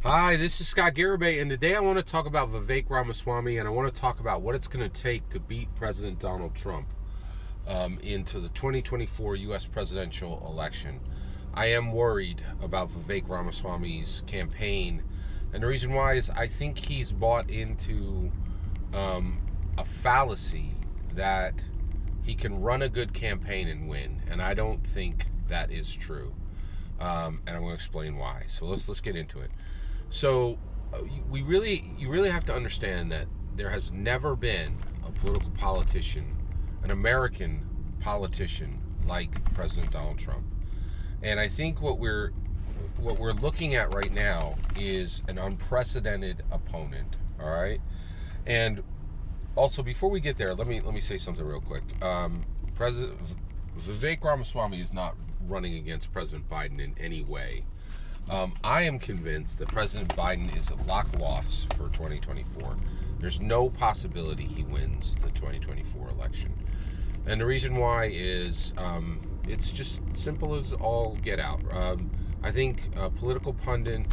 Hi, this is Scott Garibay, and today I want to talk about Vivek Ramaswamy, and I want to talk about what it's going to take to beat President Donald Trump into the 2024 U.S. presidential election. I am worried about Vivek Ramaswamy's campaign, and the reason why is I think he's bought into a fallacy that he can run a good campaign and win, and I don't think that is true. And I'm going to explain why. So let's get into it. So you really have to understand that there has never been a political politician, an American politician like President Donald Trump. And I think what we're looking at right now is an unprecedented opponent. All right, and also before we get there, let me say something real quick. President Vivek Ramaswamy is not running against President Biden in any way. I am convinced that President Biden is a lock loss for 2024. There's no possibility he wins the 2024 election. And the reason why is it's just simple as all get out. I think political pundit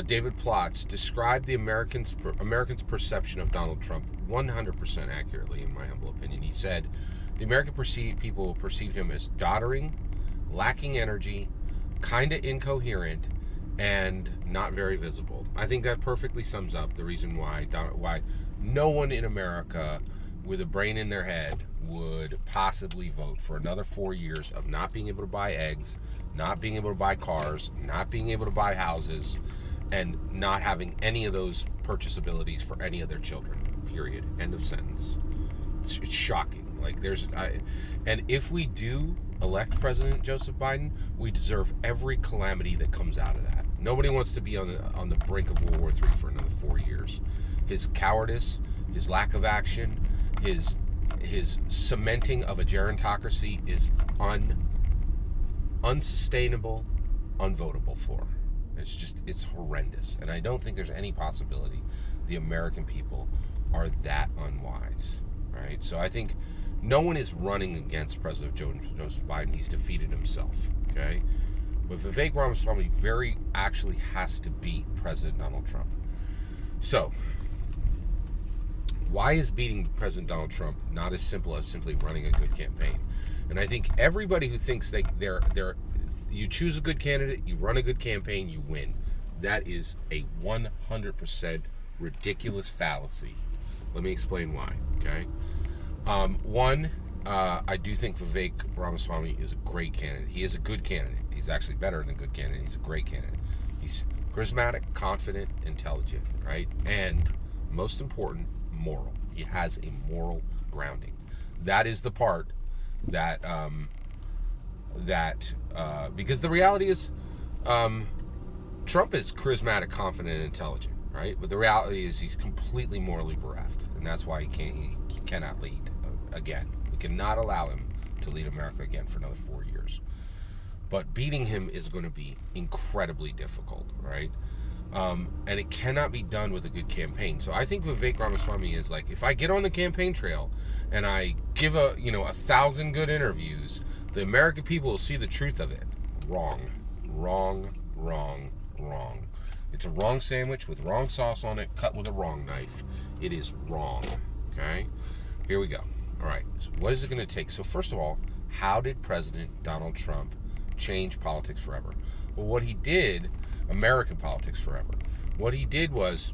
David Plotz described the Americans' perception of Donald Trump 100% accurately, in my humble opinion. He said the American people perceived him as doddering, lacking energy, kind of incoherent, and not very visible. I think that perfectly sums up the reason why no one in America with a brain in their head would possibly vote for another 4 years of not being able to buy eggs, not being able to buy cars, not being able to buy houses, and not having any of those purchase abilities for any of their children. Period. End of sentence. It's shocking. And if we do elect President Joseph Biden, we deserve every calamity that comes out of that. Nobody wants to be on the brink of World War III for another 4 years. His cowardice, his lack of action, his cementing of a gerontocracy is unsustainable, unvotable for. It's horrendous. And I don't think there's any possibility the American people are that unwise. Right? So I think no one is running against President Joseph Biden. He's defeated himself. Okay? But Vivek Ramaswamy very actually has to beat President Donald Trump. So, why is beating President Donald Trump not as simple as simply running a good campaign? And I think everybody who thinks you choose a good candidate, you run a good campaign, you win. That is a 100% ridiculous fallacy. Let me explain why, okay? One, I do think Vivek Ramaswamy is a great candidate. He is a good candidate. He's actually better than a good candidate. He's a great candidate. He's charismatic, confident, intelligent, right? And most important, moral. He has a moral grounding. That is the part that, because the reality is, Trump is charismatic, confident, and intelligent. Right, but the reality is he's completely morally bereft, and that's why he cannot lead again. We cannot allow him to lead America again for another 4 years. But beating him is going to be incredibly difficult, right? And it cannot be done with a good campaign. So I think Vivek Ramaswamy is like, if I get on the campaign trail and I give 1,000 good interviews, the American people will see the truth of it. Wrong. It's a wrong sandwich with wrong sauce on it, cut with a wrong knife. It is wrong. Okay? Here we go. All right. So what is it going to take? So first of all, how did President Donald Trump change politics forever? Well, what he did, American politics forever, what he did was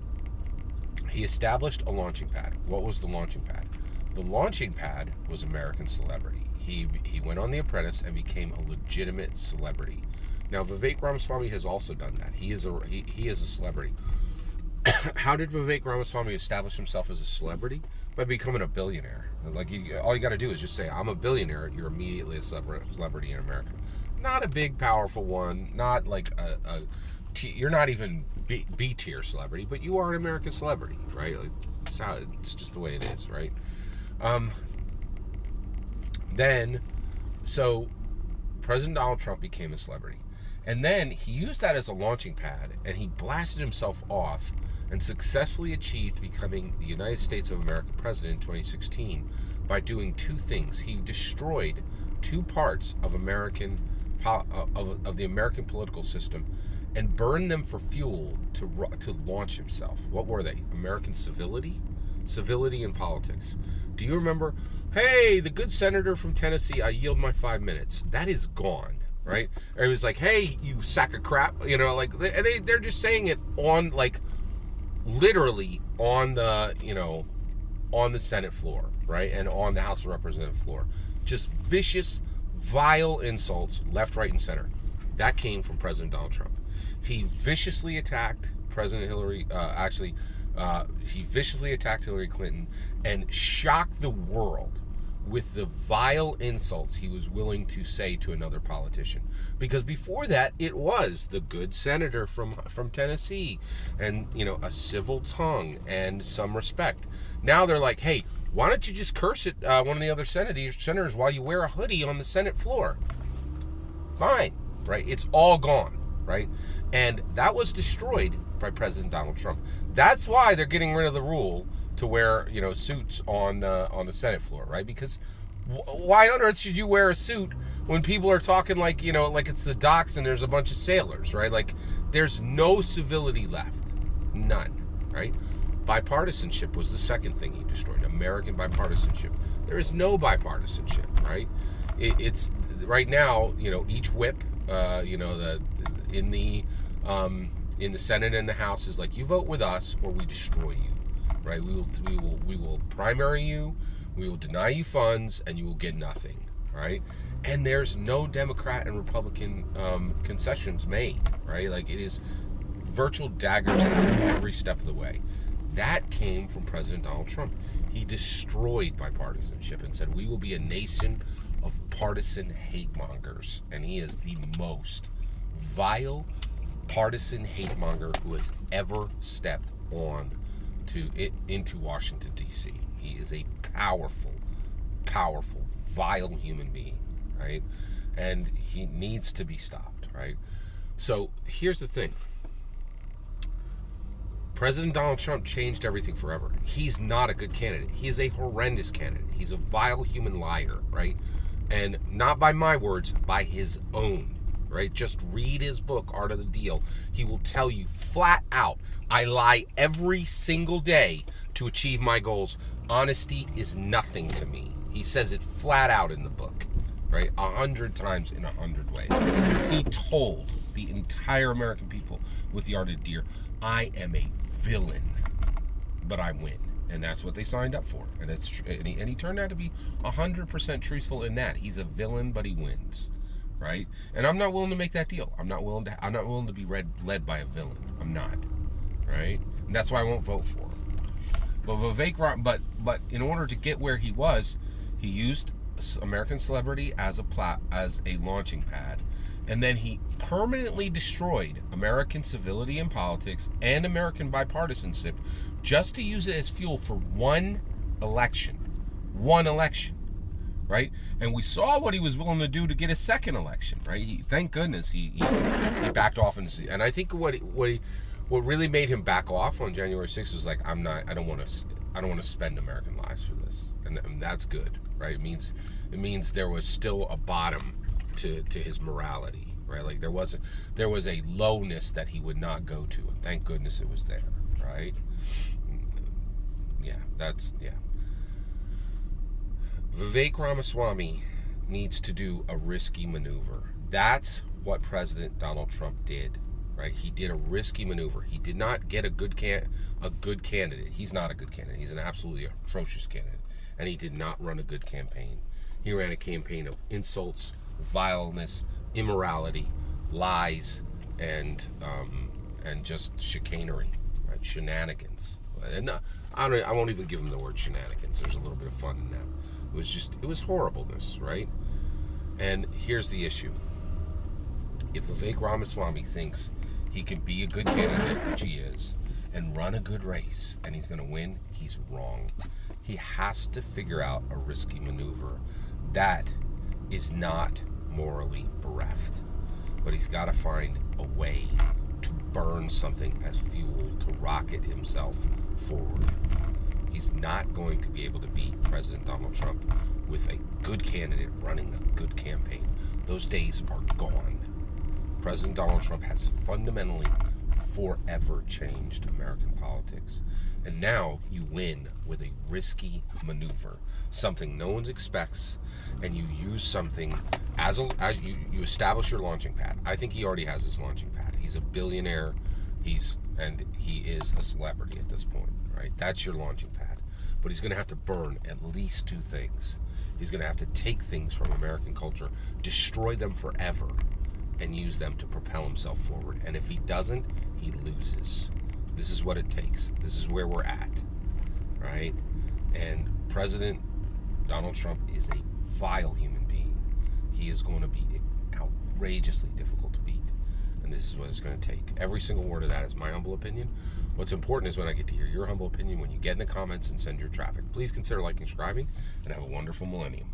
he established a launching pad. What was the launching pad? The launching pad was American celebrity. He went on The Apprentice and became a legitimate celebrity. Now, Vivek Ramaswamy has also done that. He is a celebrity. How did Vivek Ramaswamy establish himself as a celebrity? By becoming a billionaire. All you got to do is just say, I'm a billionaire. You're immediately a celebrity in America. Not a big, powerful one. Not like you're not even B-tier celebrity, but you are an American celebrity, right? It's just the way it is, right? So President Donald Trump became a celebrity. And then he used that as a launching pad, and he blasted himself off and successfully achieved becoming the United States of America president in 2016 by doing two things. He destroyed two parts of the American political system and burned them for fuel to launch himself. What were they? American civility? Civility in politics. Do you remember? Hey, the good senator from Tennessee, I yield my 5 minutes. That is gone, right? Or it was like, hey, you sack of crap, like they're just saying it on, like, literally on the, on the Senate floor, right? And on the House of Representatives floor. Just vicious, vile insults, left, right, and center. That came from President Donald Trump. He viciously attacked President Hillary, he viciously attacked Hillary Clinton and shocked the world with the vile insults he was willing to say to another politician. Because before that, it was the good senator from Tennessee and, a civil tongue and some respect. Now they're like, hey, why don't you just curse at one of the other senators while you wear a hoodie on the Senate floor? Fine, right? It's all gone, right? And that was destroyed by President Donald Trump. That's why they're getting rid of the rule to wear, suits on the Senate floor, right? Because why on earth should you wear a suit when people are talking like, like it's the docks and there's a bunch of sailors, right? Like, there's no civility left. None, right? Bipartisanship was the second thing he destroyed. American bipartisanship. There is no bipartisanship, right? It's right now, each whip, in the Senate and the House is like, you vote with us or we destroy you, right? We will primary you, we will deny you funds, and you will get nothing, right? And there's no Democrat and Republican concessions made, right? Like, it is virtual daggers every step of the way. That came from President Donald Trump. He destroyed bipartisanship and said, we will be a nation of partisan hate mongers. And he is the most vile partisan hate monger who has ever stepped into Washington, D.C. He is a powerful, vile human being, right? And he needs to be stopped, right? So here's the thing. President Donald Trump changed everything forever. He's not a good candidate. He is a horrendous candidate. He's a vile human liar, right? And not by my words, by his own, right? Just read his book, Art of the Deal. He will tell you flat out, I lie every single day to achieve my goals. Honesty is nothing to me. He says it flat out in the book, right? 100 times in 100 ways. He told the entire American people with the Art of the Deal, I am a villain, but I win. And that's what they signed up for. And he turned out to be 100% truthful in that. He's a villain, but he wins, right? And I'm not willing to make that deal. I'm not willing to be led by a villain. I'm not, right? And that's why I won't vote for him. But but in order to get where he was, he used American celebrity as a launching pad. And then he permanently destroyed American civility in politics and American bipartisanship just to use it as fuel for one election, right? And we saw what he was willing to do to get a second election, right? Thank goodness he backed off, and I think what really made him back off on January 6th was like, I don't want to spend American lives for this, and that's good, right? It means there was still a bottom to his morality, right? Like there was a lowness that he would not go to, and thank goodness it was there, right? Yeah. Vivek Ramaswamy needs to do a risky maneuver. That's what President Donald Trump did, right? He did a risky maneuver. He did not get a good candidate. He's not a good candidate. He's an absolutely atrocious candidate, and he did not run a good campaign. He ran a campaign of insults, vileness, immorality, lies, and just chicanery, right? Shenanigans. And I won't even give him the word shenanigans. There's a little bit of fun in that. It was horribleness, right? And here's the issue. If Vivek Ramaswamy thinks he can be a good candidate, which he is, and run a good race, and he's going to win, he's wrong. He has to figure out a risky maneuver that is not morally bereft. But he's got to find a way to burn something as fuel to rocket himself forward. He's not going to be able to beat President Donald Trump with a good candidate running a good campaign. Those days are gone. President Donald Trump has fundamentally forever changed American politics. And now you win with a risky maneuver, something no one expects, and you use something as you establish your launching pad. I think he already has his launching pad. He's a billionaire. He is a celebrity at this point, right? That's your launching pad. But he's going to have to burn at least two things. He's going to have to take things from American culture, destroy them forever, and use them to propel himself forward. And if he doesn't, he loses. This is what it takes. This is where we're at, right? And President Donald Trump is a vile human being. He is going to be outrageously difficult to beat. And this is what it's going to take. Every single word of that is my humble opinion. What's important is when I get to hear your humble opinion when you get in the comments and send your traffic. Please consider liking, subscribing, and have a wonderful millennium.